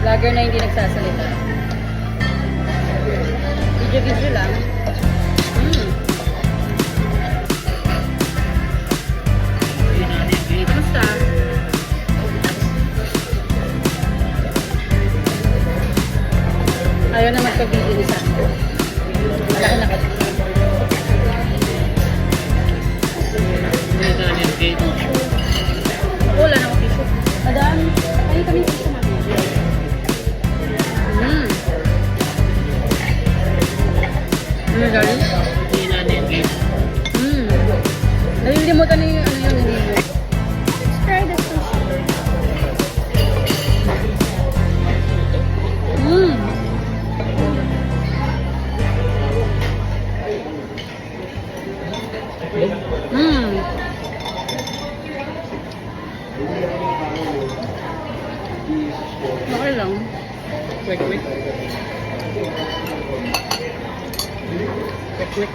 Vlogger na hindi nagsasalita. Video-video lang. Kamusta? Ayaw na magpa-video ni Sam. Malaki na kasi. Wala na akong tissue. Madami. Ay, kami tissue namin. Ano darling? Hindi na nag-game. Nalilimutan na yung ano yun. Let's try the sushi. Okay lang. Quick.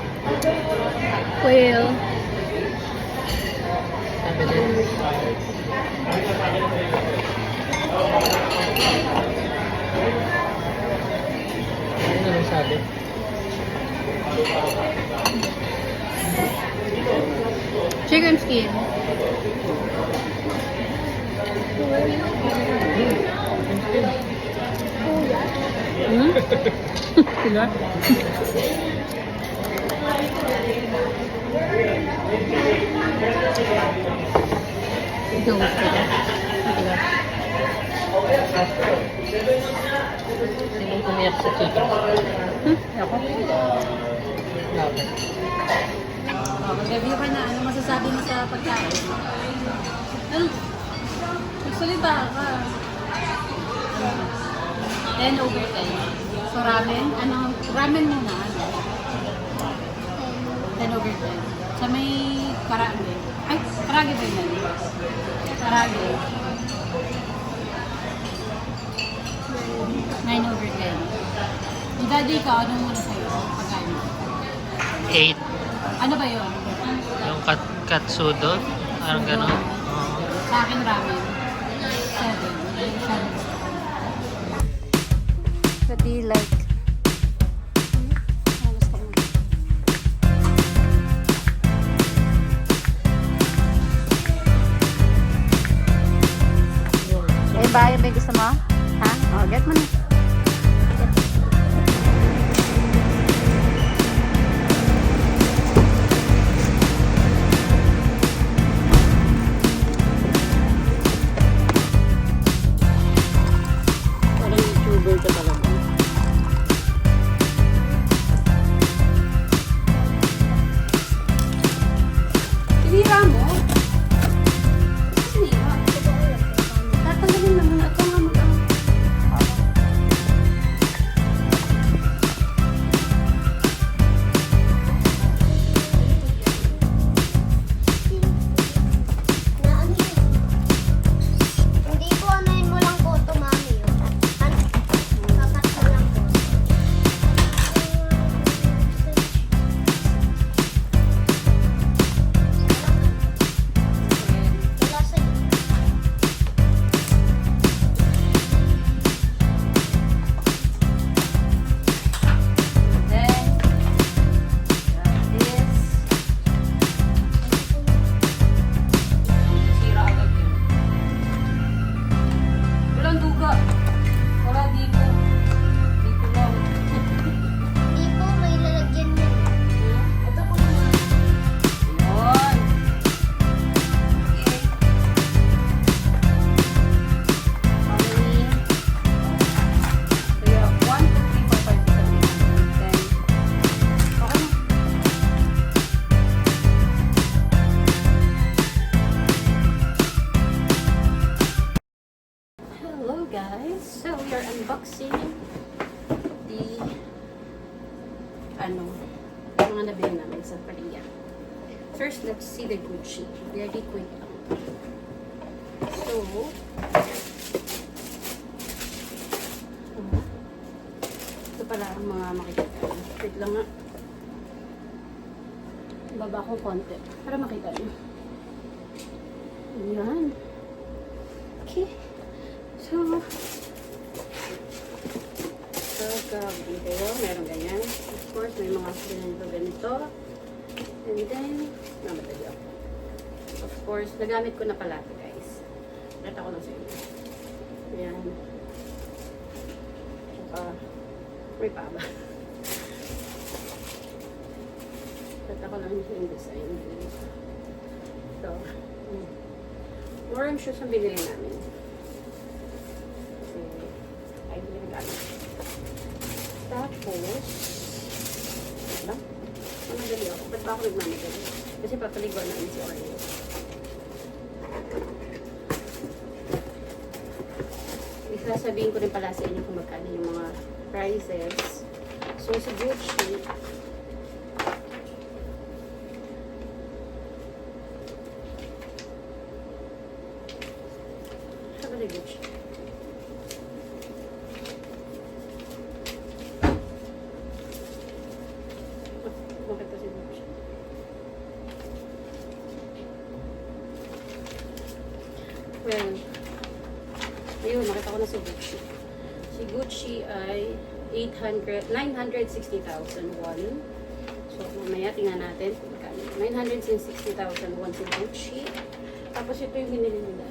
Well. Sabi din. Ano naman sabi? Chicken skin. Sila? Ito. Sinong umiyak sa chicken? Ako? Laban. Mag-review ka na. Ano masasabi mo sa pagkain? Ano? Nagsalita ka. 10 over 10. So ramen? Ano? Ramen muna. Ano? 10 over 10. Sa may karage. Ay, karage ba yun? Karage. 9 over 10. Yung daddy ka, anong muna sa'yo? Pagkain mo? 8. Ano ba yun? Yung katsudo. Parang gano'n. Sa akin ramen. 7. What do you like? Eh, ba yung may gusto mo? Ha? Oh, get mo na. Parang YouTuber ka talaga. Sinira mo? Sinira? Tatanggalin naman na ito nga mag-ang. Hindi po anuhin mo lang po ito, mami. Kakat mo lang po. Wala sa Then, this. Sira agad yun. Walang duga. Wala dito. Dito lang. Hindi po, may lalagyan yun. Ito po naman. Yun. Okay. How many? So you have 1, 2, 3, 4, 5, 6, 7, 8, 9, 10. Okay na. Hello guys, so we are unboxing the yung mga nabili namin sa Korea. First, let's see the Gucci. Very quick lang. So, ito pala ang mga makikita. Wait lang nga. Baba ko konti para makita nyo. Ayan. Okay. So, kayo, meron ganyan. Of course, may mga ganito. And then, namadali ako. Of course, nagamit ko na pala ito, guys. Nata ko lang sa inyo. Ayan. Tsaka, may pa ba? Nata ko lang yung design. So, more shoes ang binili namin. Kasi, ay, binili namin. Tapos, ano? Mamadali ako. Ba't ba ako nagmamadali? Kasi papaliguan namin si Oreo. Isasabihin ko rin pala sa inyo kung magkano yung mga prices. So, sa Gucci, sabi na Gucci. Bakit ito si Gucci? Well, ayun, nakita ko na si Gucci. Si Gucci ay 960,000 won. So, mamaya tingnan natin. 960,000 won si Gucci. Tapos ito yung binili nila.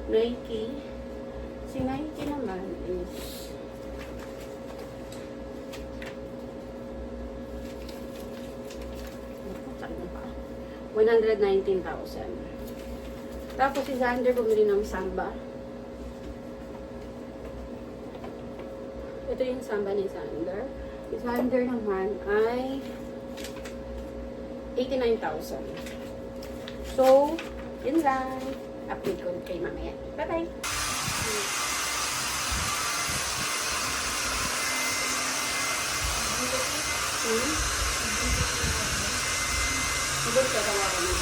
Nike. Si Nike naman is $119,000. Tapos si Xander bumili ng Samba. Ito yung Samba ni Xander. Si Xander naman ay 89,000. So, yun lang. Update ko kay mamaya. Bye-bye! Siguro katawa ko na.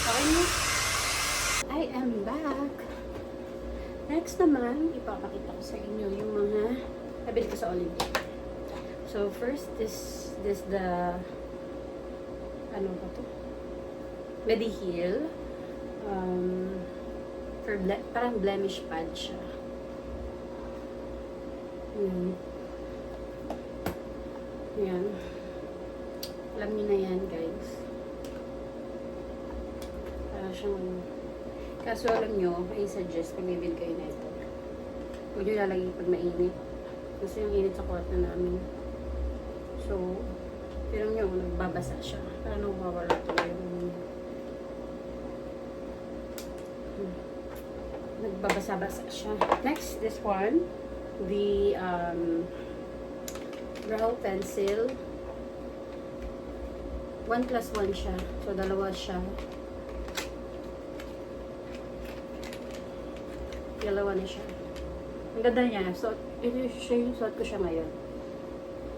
Okay mo? I am back. Next naman, ipapakita ko sa inyo yung mga nabili ko sa Olympic. So first, this the ano ba to? Mediheal. Parang blemish pad siya. Yan. Alam niyo na yan, guys. Para siyang kaso alam nyo, I suggest pag bibili kayo na ito. Huwag nyo lalagay pag mainit. Kasi yung init sa kwarto namin. So, pero nyo, nagbabasa siya. Para nang mawala ito yung nagbabasa-basa siya. Next, this one. The brow pencil. 1+1 siya. So, dalawa siya. Dalawa na siya. Ang ganda niya. So, ito siya yung suot ko siya ngayon.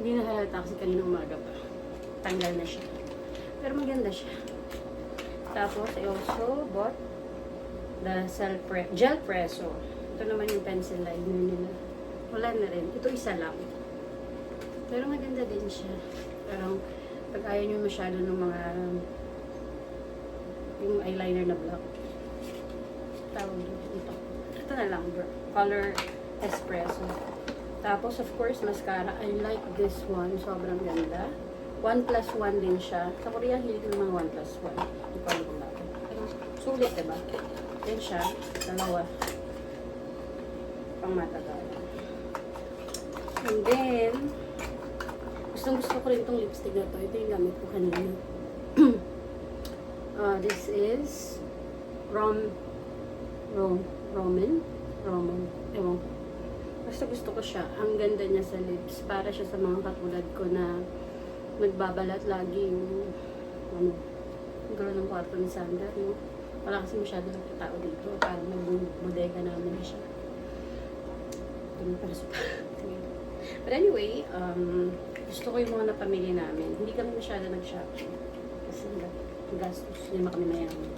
Hindi na halata kasi kanina umaga pa. Tanggal na siya. Pero maganda siya. Tapos, I also bought the gel presso. Ito naman yung pencil liner nila. Wala na rin. Ito isa lang. Pero maganda din siya. Parang pag ayaw nyo masyado ng mga yung eyeliner na black. Tawag dito. Ito na lang. Color espresso. Tapos of course mascara. I like this one. Sobrang ganda. 1+1 din siya. Sa Korea hindi ko naman 1+1. Hindi ko alam kung bakit. Sulit diba? Yan siya. Dalawa. Pang matagal. And then gusto ko rin itong lipstick na to. Ito yung gamit ko kanina. This is Roman. Ewan. Basta gusto ko siya. Ang ganda niya sa lips. Para siya sa mga katulad ko na nagbabalat lagi yung gulo ng kwarto ni Sander. No? Wala kasi masyado nagtatao dito. Parang nag-bodega namin na siya. Ito na para sa But anyway, gusto ko yung mga napamili namin. Hindi kami masyado nag-shopping. Kasi gastos. Hindi naman kami mayaman.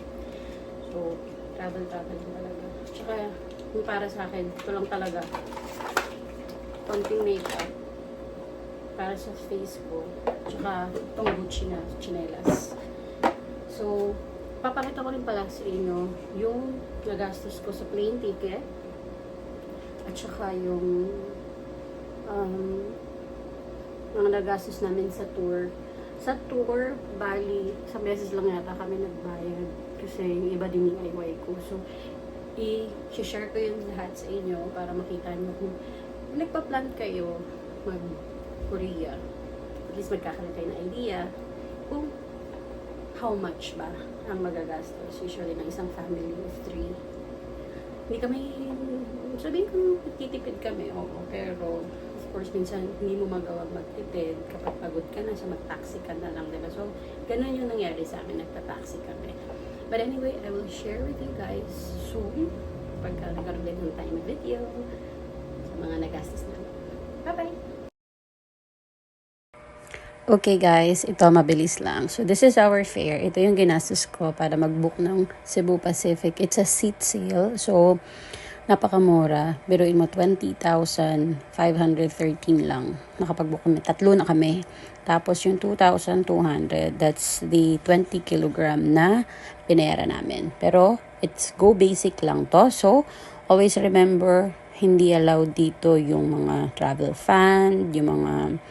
So, travel din talaga. Tsaka, yung para sa akin, ito lang talaga. Konting makeup. Para sa face ko. Tsaka, itong Gucci na chinelas. So, papakita ko rin pala sa inyo yung nagastos ko sa plane ticket at saka yung mga nagastos namin sa tour. Sa tour, bali, isang beses lang yata kami nagbayad kasi yung iba din yung DIY ko. So, i-share ko yung lahat sa inyo para makita nyo kung nagpa-plan kayo mag-Korea. At least magkakaroon kayo ng idea kung how much ba ang magagastos usually ng isang family of 3. Hindi kami, sabihin ko titipid kami, oo, pero of course minsan hindi mo magawa magtipid kapag pagod ka na, so mag-taxi ka na lang, diba? So, ganun yung nangyari sa amin, nagta-taxi kami. But anyway, I will share with you guys soon pagka nagkaroon din ng time video sa mga nagastos namin. Bye-bye! Okay guys, ito mabilis lang. So this is our fare. Ito yung ginastos ko para mag-book ng Cebu Pacific. It's a seat sale. So napakamura. Biruin mo 20,513 lang. Nakapag-book kami. 3 na kami. Tapos yung 2,200, that's the 20 kilogram na pinera namin. Pero it's go basic lang to. So always remember, hindi allowed dito yung mga travel fund, yung mga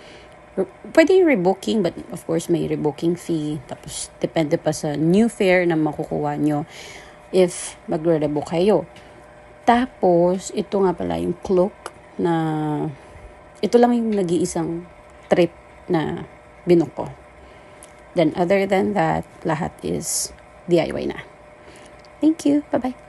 pwede yung rebooking, but of course may rebooking fee. Tapos depende pa sa new fare na makukuha nyo if magre-rebook kayo. Tapos ito nga pala yung cloak na ito lang yung nag-iisang trip na binook ko. Then other than that, lahat is DIY na. Thank you. Bye-bye.